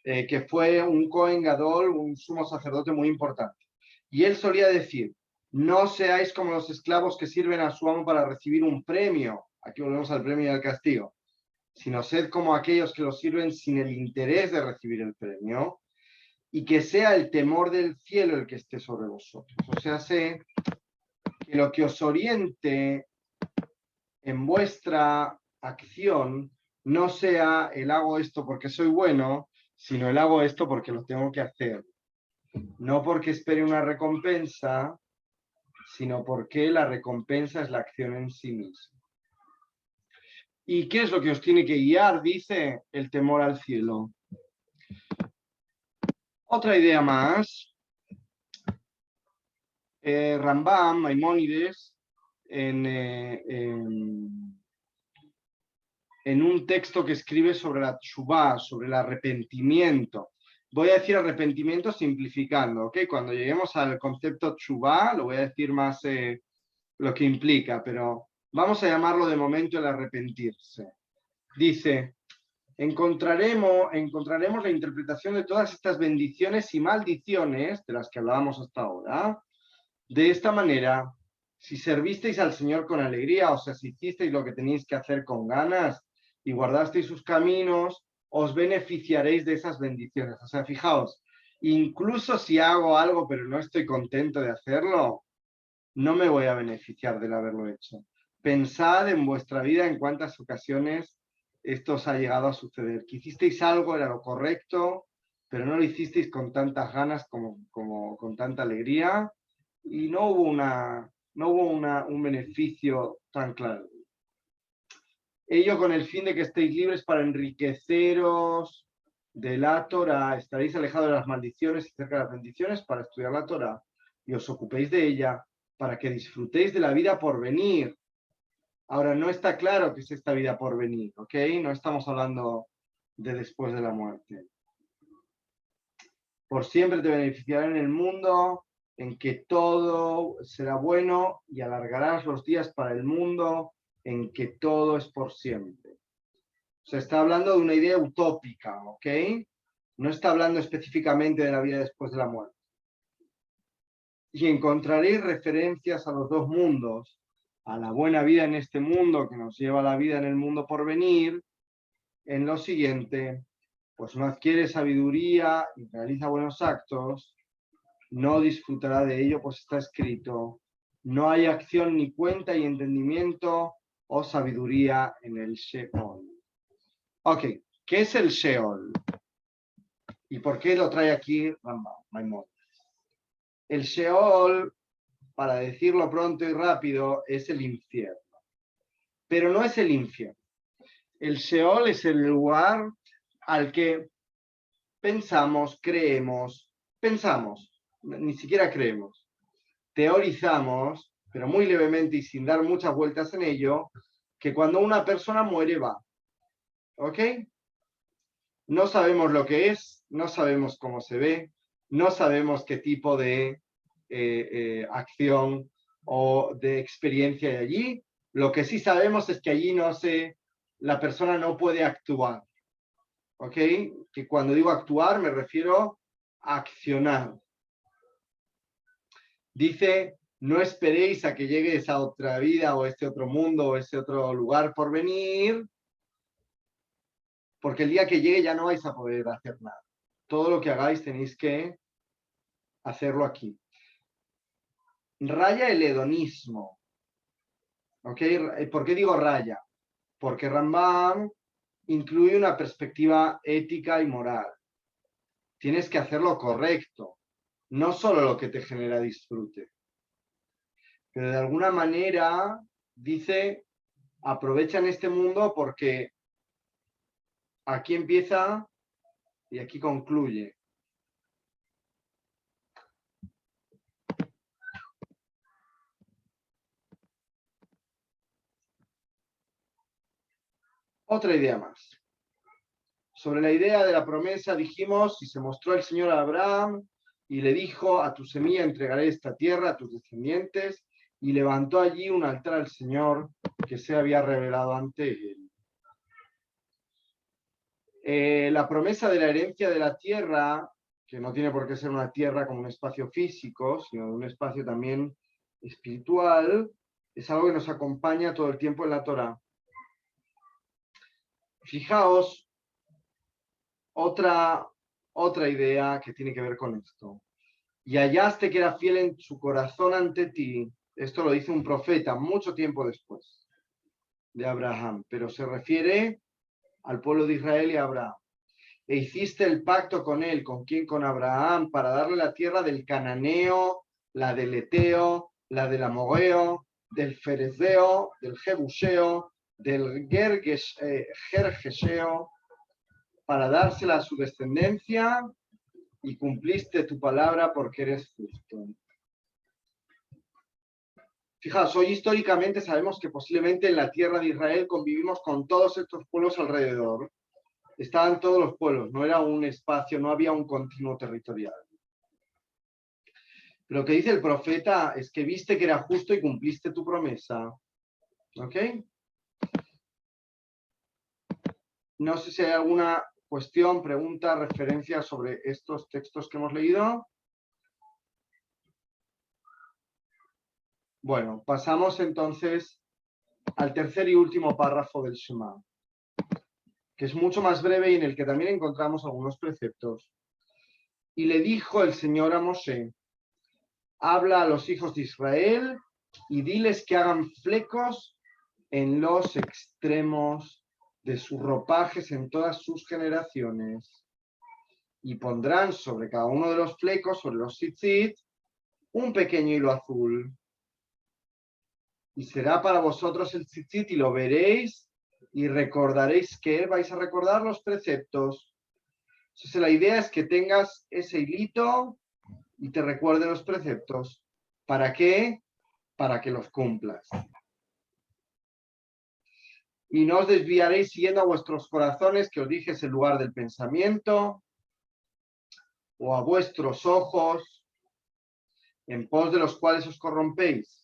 que fue un Cohen Gadol, un sumo sacerdote muy importante. Y él solía decir, no seáis como los esclavos que sirven a su amo para recibir un premio. Aquí volvemos al premio y al castigo. Sino sed como aquellos que lo sirven sin el interés de recibir el premio, y que sea el temor del cielo el que esté sobre vosotros. O sea, sé que lo que os oriente en vuestra acción no sea el hago esto porque soy bueno, sino el hago esto porque lo tengo que hacer. No porque espere una recompensa, sino porque la recompensa es la acción en sí misma. ¿Y qué es lo que os tiene que guiar? Dice el temor al cielo. Otra idea más. Rambam, Maimónides, en un texto que escribe sobre la tshuvá, sobre el arrepentimiento. Voy a decir arrepentimiento simplificando, ¿ok? Cuando lleguemos al concepto tshuvá, lo voy a decir más lo que implica, pero vamos a llamarlo de momento el arrepentirse. Dice, encontraremos la interpretación de todas estas bendiciones y maldiciones de las que hablábamos hasta ahora. De esta manera, si servisteis al Señor con alegría, o sea, si hicisteis lo que tenéis que hacer con ganas y guardasteis sus caminos, os beneficiaréis de esas bendiciones. O sea, fijaos, incluso si hago algo pero no estoy contento de hacerlo, no me voy a beneficiar del haberlo hecho. Pensad en vuestra vida en cuántas ocasiones esto os ha llegado a suceder. Que hicisteis algo, era lo correcto, pero no lo hicisteis con tantas ganas como con tanta alegría y no hubo un beneficio tan claro. Ello con el fin de que estéis libres para enriqueceros de la Torah, estaréis alejados de las maldiciones y cerca de las bendiciones para estudiar la Torah y os ocupéis de ella para que disfrutéis de la vida por venir. Ahora, no está claro qué es esta vida por venir, ¿ok? No estamos hablando de después de la muerte. Por siempre te beneficiará en el mundo en que todo será bueno y alargarás los días para el mundo en que todo es por siempre. Se está hablando de una idea utópica, ¿ok? No está hablando específicamente de la vida después de la muerte. Y encontraréis referencias a los dos mundos, a la buena vida en este mundo que nos lleva a la vida en el mundo por venir, en lo siguiente, pues no adquiere sabiduría y realiza buenos actos, no disfrutará de ello, pues está escrito, no hay acción ni cuenta y entendimiento o sabiduría en el Sheol. Ok, ¿qué es el Sheol? ¿Y por qué lo trae aquí Maimónides? El Sheol, para decirlo pronto y rápido, es el infierno. Pero no es el infierno. El Sheol es el lugar al que pensamos, ni siquiera creemos, teorizamos, pero muy levemente y sin dar muchas vueltas en ello, que cuando una persona muere va. ¿Ok? No sabemos lo que es, no sabemos cómo se ve, no sabemos qué tipo de acción o de experiencia hay allí, Lo que sí sabemos es que allí la persona no puede actuar. ¿Ok? Que cuando digo actuar me refiero a accionar. Dice, no esperéis a que llegue esa otra vida o este otro mundo o ese otro lugar por venir, porque el día que llegue ya no vais a poder hacer nada. Todo lo que hagáis tenéis que hacerlo aquí. Raya el hedonismo. ¿Ok? ¿Por qué digo raya? Porque Rambam incluye una perspectiva ética y moral. Tienes que hacer lo correcto, no solo lo que te genera disfrute. Pero de alguna manera, dice, aprovechan este mundo porque aquí empieza y aquí concluye. Otra idea más. Sobre la idea de la promesa dijimos, y se mostró el Señor a Abraham y le dijo, a tu semilla entregaré esta tierra a tus descendientes, y levantó allí un altar al Señor que se había revelado ante él. La promesa de la herencia de la tierra, que no tiene por qué ser una tierra como un espacio físico, sino un espacio también espiritual, es algo que nos acompaña todo el tiempo en la Torá. Fijaos, otra idea que tiene que ver con esto. Y hallaste que era fiel en su corazón ante ti. Esto lo dice un profeta mucho tiempo después de Abraham, pero se refiere al pueblo de Israel y a Abraham. E hiciste el pacto con él, ¿con quién? Con Abraham, para darle la tierra del cananeo, la del eteo, la del amorreo, del ferezeo, del jebuseo, del gergeseo, para dársela a su descendencia, y cumpliste tu palabra porque eres justo. Fijaos, hoy históricamente sabemos que posiblemente en la tierra de Israel convivimos con todos estos pueblos alrededor. Estaban todos los pueblos, no era un espacio, no había un continuo territorial. Lo que dice el profeta es que viste que era justo y cumpliste tu promesa. ¿Ok? No sé si hay alguna cuestión, pregunta, referencia sobre estos textos que hemos leído. Bueno, pasamos entonces al tercer y último párrafo del Shema, que es mucho más breve y en el que también encontramos algunos preceptos. Y le dijo el Señor a Moshe, habla a los hijos de Israel y diles que hagan flecos en los extremos de sus ropajes en todas sus generaciones. Y pondrán sobre cada uno de los flecos, sobre los tzitzit, un pequeño hilo azul. Y será para vosotros el tzitzit y lo veréis y recordaréis que vais a recordar los preceptos. Entonces la idea es que tengas ese hilito y te recuerde los preceptos. ¿Para qué? Para que los cumplas. Y no os desviaréis siguiendo a vuestros corazones, que os dije es el lugar del pensamiento, o a vuestros ojos, en pos de los cuales os corrompéis.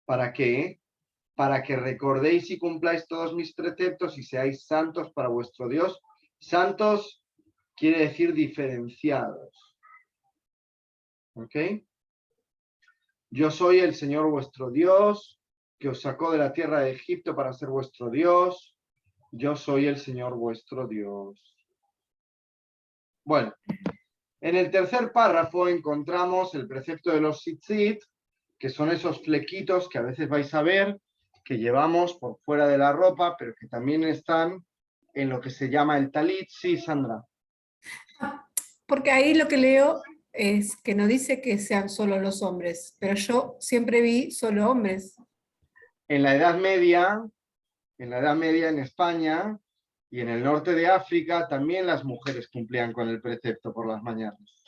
¿Para qué? Para que recordéis y cumpláis todos mis preceptos y seáis santos para vuestro Dios. Santos quiere decir diferenciados. ¿Ok? Yo soy el Señor vuestro Dios, que os sacó de la tierra de Egipto para ser vuestro Dios. Yo soy el Señor vuestro Dios. Bueno, en el tercer párrafo encontramos el precepto de los tzitzit, que son esos flequitos que a veces vais a ver, que llevamos por fuera de la ropa, pero que también están en lo que se llama el talit. Sí, Sandra. Porque ahí lo que leo es que no dice que sean solo los hombres, pero yo siempre vi solo hombres. En la Edad Media en España y en el norte de África también las mujeres cumplían con el precepto por las mañanas.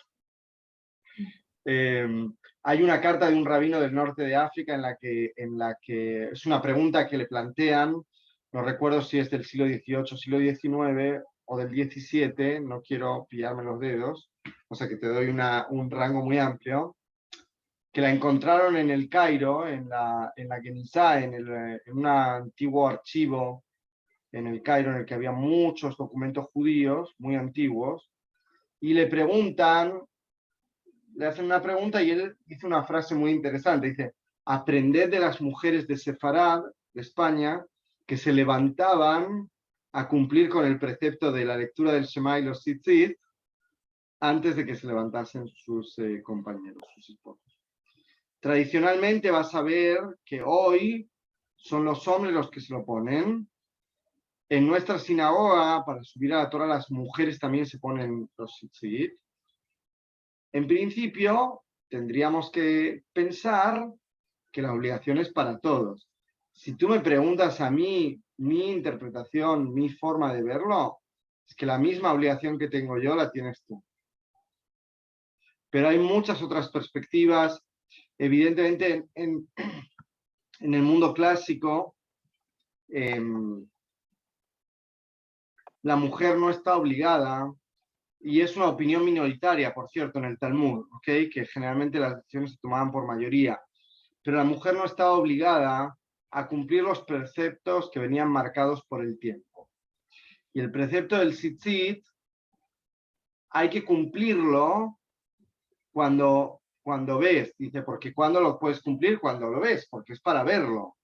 Hay una carta de un rabino del norte de África en la que es una pregunta que le plantean, no recuerdo si es del siglo XVIII, siglo XIX o del XVII, no quiero pillarme los dedos, o sea que te doy un rango muy amplio, que la encontraron en el Cairo, en la Kenizá, en un antiguo archivo en el Cairo, en el que había muchos documentos judíos muy antiguos, y le hacen una pregunta y él dice una frase muy interesante, dice: aprended de las mujeres de Sefarad, de España, que se levantaban a cumplir con el precepto de la lectura del Shema y los Tzitzit antes de que se levantasen sus compañeros, sus esposos. Tradicionalmente vas a ver que hoy son los hombres los que se lo ponen. En nuestra sinagoga, para subir a la Torah, las mujeres también se ponen los tzitzit. En principio, tendríamos que pensar que la obligación es para todos. Si tú me preguntas a mí, mi interpretación, mi forma de verlo, es que la misma obligación que tengo yo la tienes tú. Pero hay muchas otras perspectivas. Evidentemente, en el mundo clásico, la mujer no está obligada, y es una opinión minoritaria, por cierto, en el Talmud, ¿okay? Que generalmente las decisiones se tomaban por mayoría, pero la mujer no estaba obligada a cumplir los preceptos que venían marcados por el tiempo. Y el precepto del tzitzit hay que cumplirlo cuando ves, dice, porque ¿cuándo lo puedes cumplir? Cuando lo ves, porque es para verlo.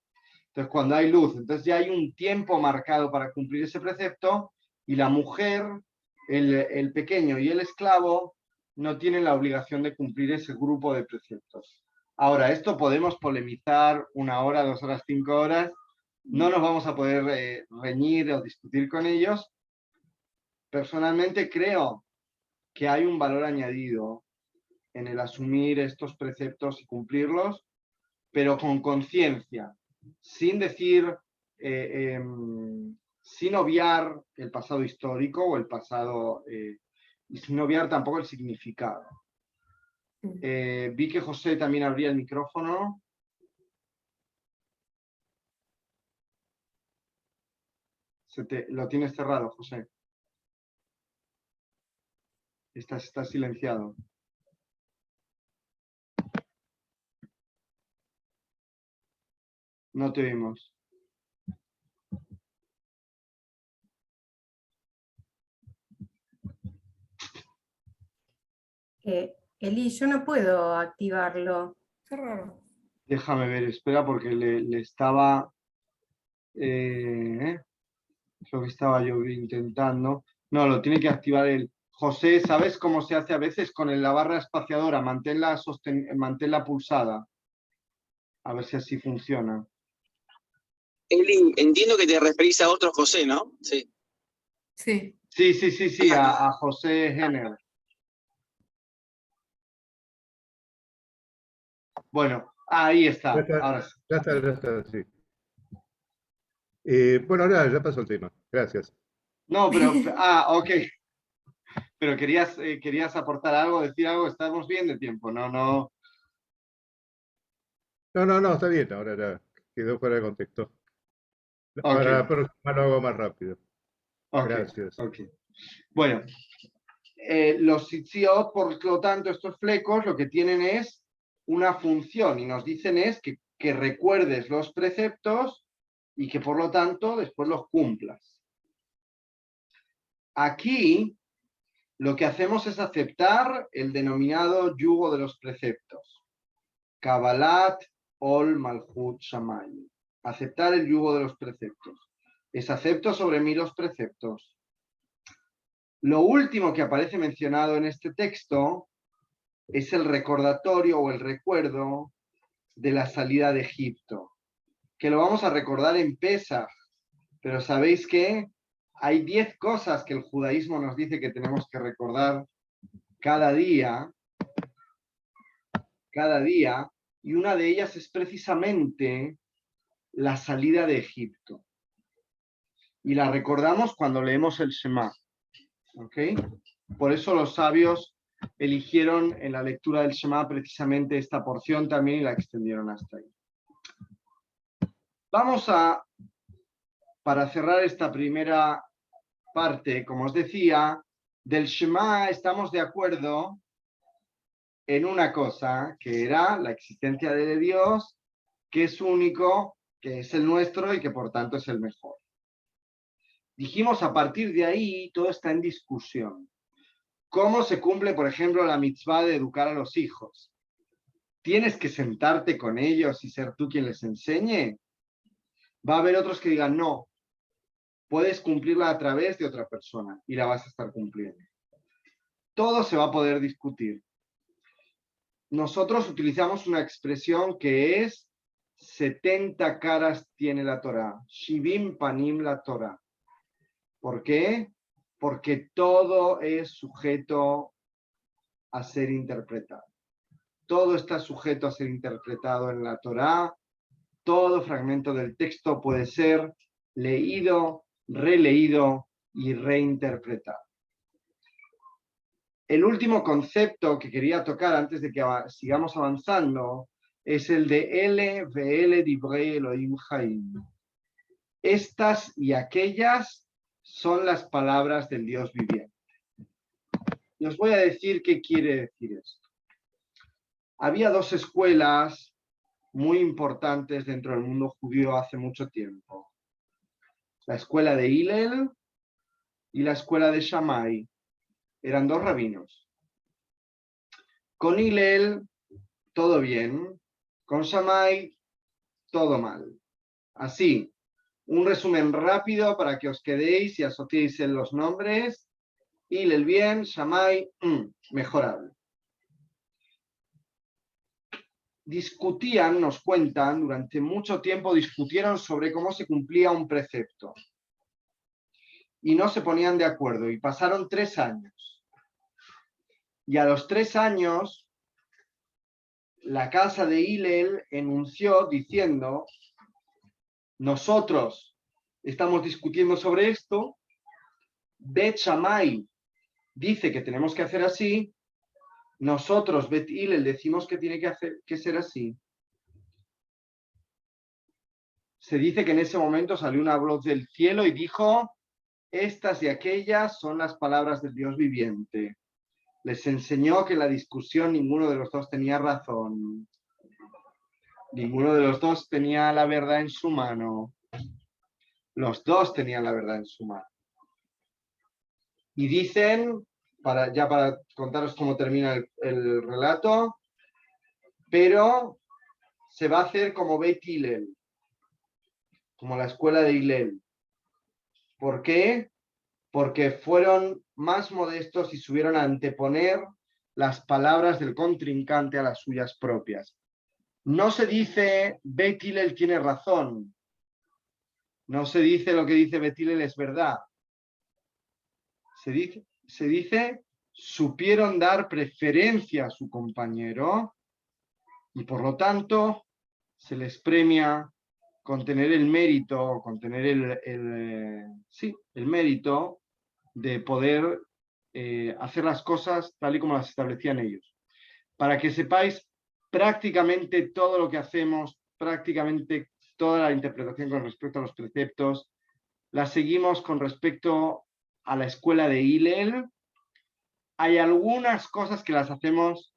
Entonces, cuando hay luz, entonces ya hay un tiempo marcado para cumplir ese precepto, y la mujer, el pequeño y el esclavo no tienen la obligación de cumplir ese grupo de preceptos. Ahora, esto podemos polemizar 1 hora, 2 horas, 5 horas, no nos vamos a poder reñir o discutir con ellos. Personalmente creo que hay un valor añadido en el asumir estos preceptos y cumplirlos, pero con conciencia, sin decir, sin obviar el pasado histórico o el pasado, y sin obviar tampoco el significado. Vi que José también abría el micrófono. Lo tienes cerrado, José. Está silenciado. No te oímos. Eli, yo no puedo activarlo. Qué raro. Déjame ver, espera, porque le estaba... lo que estaba yo intentando. No, lo tiene que activar él. José, ¿sabes cómo se hace a veces con la barra espaciadora? Manténla pulsada. A ver si así funciona. Eli, entiendo que te referís a otro José, ¿no? Sí. Sí. Sí, a José Henner. Bueno, ahí está. Ahora sí. Ya está, sí. Bueno, ahora ya pasó el tema. Gracias. No, pero... ok. Pero querías aportar algo, decir algo. Estamos bien de tiempo, no. No, está bien. Ahora ya quedó fuera de contexto. Okay. Para la próxima lo hago más rápido. Gracias. Okay. Bueno, los sitios, por lo tanto, estos flecos lo que tienen es una función, y nos dicen es que recuerdes los preceptos y que por lo tanto después los cumplas. Aquí lo que hacemos es aceptar el denominado yugo de los preceptos. Kabbalat Ol Malchut Shamayim. Aceptar el yugo de los preceptos. Es acepto sobre mí los preceptos. Lo último que aparece mencionado en este texto es el recordatorio o el recuerdo de la salida de Egipto, que lo vamos a recordar en Pesaj, pero ¿sabéis qué? Hay 10 cosas que el judaísmo nos dice que tenemos que recordar cada día, y una de ellas es precisamente la salida de Egipto. Y la recordamos cuando leemos el Shema. ¿Ok? Por eso los sabios eligieron en la lectura del Shema precisamente esta porción también y la extendieron hasta ahí. Vamos para cerrar esta primera parte, como os decía, del Shema estamos de acuerdo en una cosa, que era la existencia de Dios, que es único, que es el nuestro y que por tanto es el mejor. Dijimos, a partir de ahí, todo está en discusión. ¿Cómo se cumple, por ejemplo, la mitzvá de educar a los hijos? ¿Tienes que sentarte con ellos y ser tú quien les enseñe? Va a haber otros que digan, no, puedes cumplirla a través de otra persona y la vas a estar cumpliendo. Todo se va a poder discutir. Nosotros utilizamos una expresión que es 70 caras tiene la Torá. Shivim panim la Torá. ¿Por qué? Porque todo es sujeto a ser interpretado. Todo está sujeto a ser interpretado en la Torá. Todo fragmento del texto puede ser leído, releído y reinterpretado. El último concepto que quería tocar antes de que sigamos avanzando es el de Ele ve'ele divrei Elohim Chaim. Estas y aquellas son las palabras del Dios viviente. Y os voy a decir qué quiere decir esto. Había dos escuelas muy importantes dentro del mundo judío hace mucho tiempo. La escuela de Hillel y la escuela de Shammai. Eran dos rabinos. Con Hillel, todo bien. Con Shammai, todo mal. Así, un resumen rápido para que os quedéis y asociéis en los nombres. Hillel bien, Shammai mejorable. Discutían, nos cuentan, durante mucho tiempo discutieron sobre cómo se cumplía un precepto. Y no se ponían de acuerdo. Y pasaron 3 años. Y a los 3 años, la casa de Hillel enunció diciendo, nosotros estamos discutiendo sobre esto, Bet Shammai dice que tenemos que hacer así, nosotros, Bet Hillel, decimos que tiene que ser así. Se dice que en ese momento salió una voz del cielo y dijo, estas y aquellas son las palabras del Dios viviente. Les enseñó que en la discusión ninguno de los dos tenía razón. Ninguno de los dos tenía la verdad en su mano. Los dos tenían la verdad en su mano. Y dicen, para contaros cómo termina el relato, pero se va a hacer como Beit Hillel, como la escuela de Hillel. ¿Por qué? Porque fueron más modestos y subieron a anteponer las palabras del contrincante a las suyas propias. No se dice Beit Hillel tiene razón. No se dice lo que dice Beit Hillel es verdad. Se dice supieron dar preferencia a su compañero y por lo tanto se les premia con tener el mérito, con tener el mérito de poder hacer las cosas tal y como las establecían ellos. Para que sepáis, prácticamente todo lo que hacemos, prácticamente toda la interpretación con respecto a los preceptos, la seguimos con respecto a la escuela de Hillel. Hay algunas cosas que las hacemos,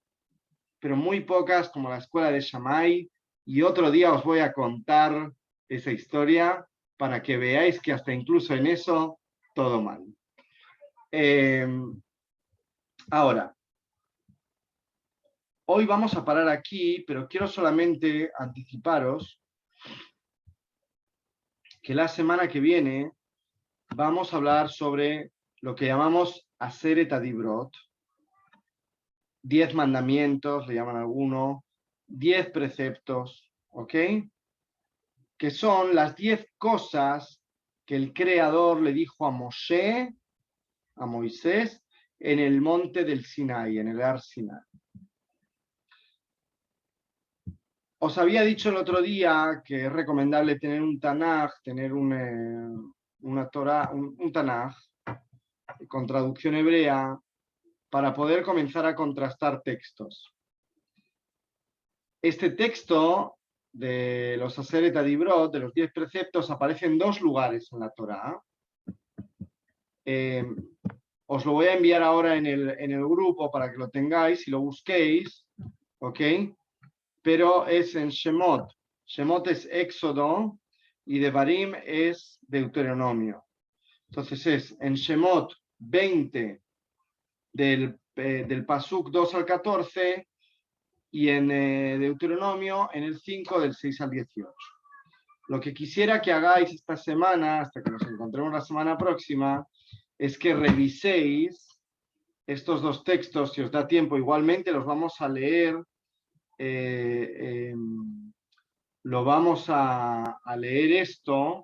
pero muy pocas, como la escuela de Shammai, y otro día os voy a contar esa historia para que veáis que hasta incluso en eso, todo mal. Ahora, hoy vamos a parar aquí, pero quiero solamente anticiparos que la semana que viene vamos a hablar sobre lo que llamamos Aseret Adibrot, 10 mandamientos, le llaman algunos, 10 preceptos, ¿ok? Que son las 10 cosas que el Creador le dijo a Moshe, a Moisés, en el monte del Sinai, en el Har Sinai. Os había dicho el otro día que es recomendable tener un Tanaj, tener una Torah, un Tanaj con traducción hebrea para poder comenzar a contrastar textos. Este texto de los Aseret Adibrot, de los 10 preceptos, aparece en 2 lugares en la Torá. Os lo voy a enviar ahora en el grupo para que lo tengáis y lo busquéis, ¿ok? Pero es en Shemot. Shemot es Éxodo y Devarim es Deuteronomio. Entonces es en Shemot 20 del Pasuk 2 al 14 y en Deuteronomio en el 5 del 6 al 18. Lo que quisiera que hagáis esta semana, hasta que nos encontremos la semana próxima, es que reviséis estos dos textos, si os da tiempo. Igualmente los vamos a leer, lo vamos a leer esto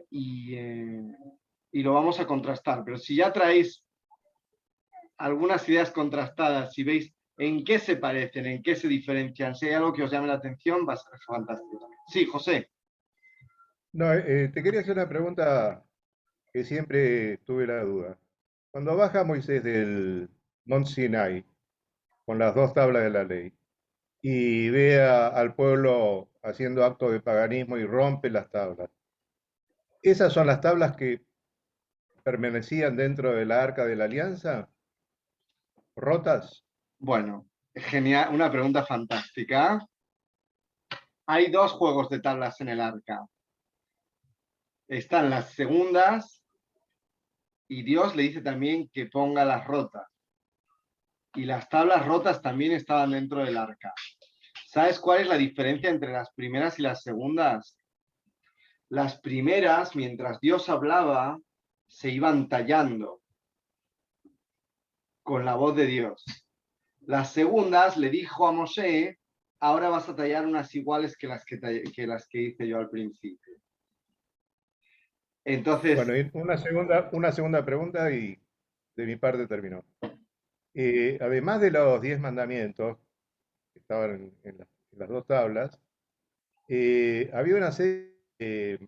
y lo vamos a contrastar. Pero si ya traéis algunas ideas contrastadas, si veis en qué se parecen, en qué se diferencian, si hay algo que os llame la atención, va a ser fantástico. Sí, José. No, te quería hacer una pregunta que siempre tuve la duda. Cuando baja Moisés del Monte Sinai con las dos tablas de la ley y ve al pueblo haciendo actos de paganismo y rompe las tablas, ¿esas son las tablas que permanecían dentro de la Arca de la Alianza? ¿Rotas? Bueno, genial, una pregunta fantástica. Hay dos juegos de tablas en el arca. Están las segundas y Dios le dice también que ponga las rotas. Y las tablas rotas también estaban dentro del arca. ¿Sabes cuál es la diferencia entre las primeras y las segundas? Las primeras, mientras Dios hablaba, se iban tallando con la voz de Dios. Las segundas le dijo a Moshe, ahora vas a tallar unas iguales que las que hice yo al principio. Entonces, bueno, y una segunda pregunta y de mi parte terminó. Además de los 10 mandamientos que estaban en las dos tablas, había una serie de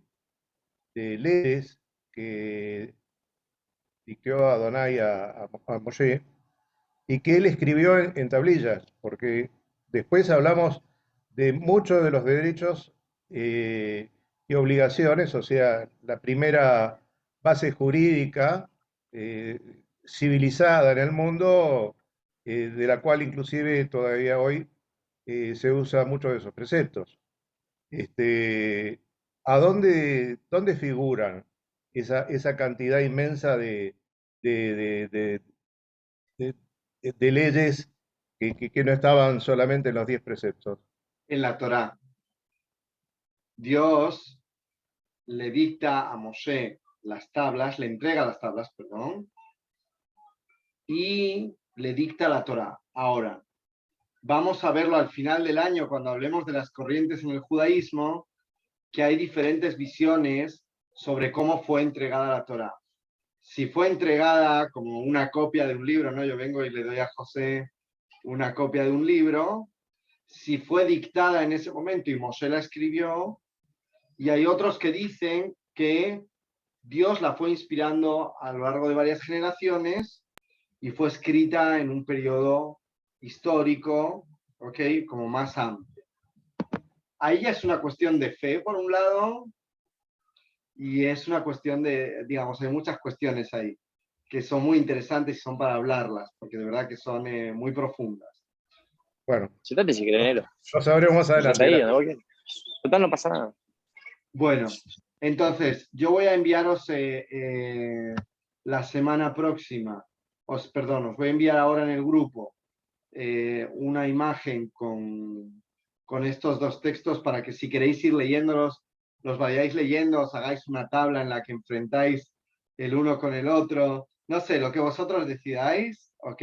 leyes que dictó Adonai a Moshe y que él escribió en tablillas, porque después hablamos de muchos de los derechos y obligaciones, o sea, la primera base jurídica civilizada en el mundo, de la cual inclusive todavía hoy se usa muchos de esos preceptos. ¿A dónde figuran esa cantidad inmensa de, de- de- de leyes que no estaban solamente en los 10 preceptos? en la Torá, Dios le dicta a Moshe las tablas, le entrega las tablas, perdón, y le dicta la Torá. Ahora, vamos a verlo al final del año cuando hablemos de las corrientes en el judaísmo, que hay diferentes visiones sobre cómo fue entregada la Torá. Si fue entregada como una copia de un libro, ¿no? Yo vengo y le doy a José una copia de un libro, si fue dictada en ese momento y Moshe la escribió, y hay otros que dicen que Dios la fue inspirando a lo largo de varias generaciones y fue escrita en un periodo histórico, ¿ok? Como más amplio. Ahí ya es una cuestión de fe, por un lado, y es una cuestión de, digamos, hay muchas cuestiones ahí que son muy interesantes y son para hablarlas, porque de verdad que son muy profundas. Bueno, Sentate si querés, negro. lo sabremos más adelante. Sentate ahí, Gracias. ¿no? Total, no pasa nada. Bueno, entonces, yo voy a enviaros la semana próxima, os voy a enviar ahora en el grupo una imagen con estos dos textos para que si queréis ir leyéndolos, los vayáis leyendo, os hagáis una tabla en la que enfrentáis el uno con el otro, no sé, lo que vosotros decidáis, ¿ok?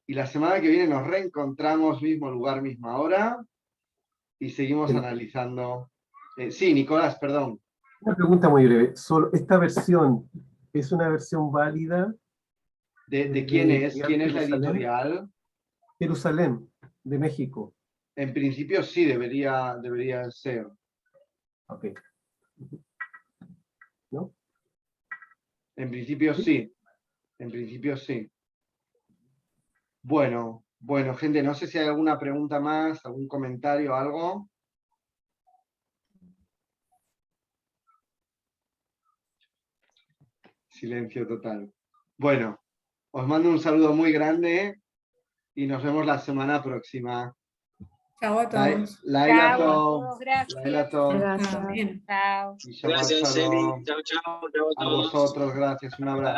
Y la semana que viene nos reencontramos, mismo lugar, misma hora, y seguimos analizando. Sí, Nicolás, perdón. Una pregunta muy breve. Solo, ¿esta versión es una versión válida? ¿De quién es? Editorial ¿Quién es la Jerusalén? editorial? Jerusalén, de México. En principio sí, debería ser. Ok. ¿No? En principio sí. En principio sí. Bueno, gente, no sé si hay alguna pregunta más, algún comentario, algo. Silencio total. Bueno, os mando un saludo muy grande y nos vemos la semana próxima. Chao a todos. Laila Chao a to. todos, gracias. Laila to. Gracias. Bien. Chao. Y Shabbat Gracias, Eli. Shalom. Chao, chao. Chao a A todos. vosotros, gracias. Un abrazo.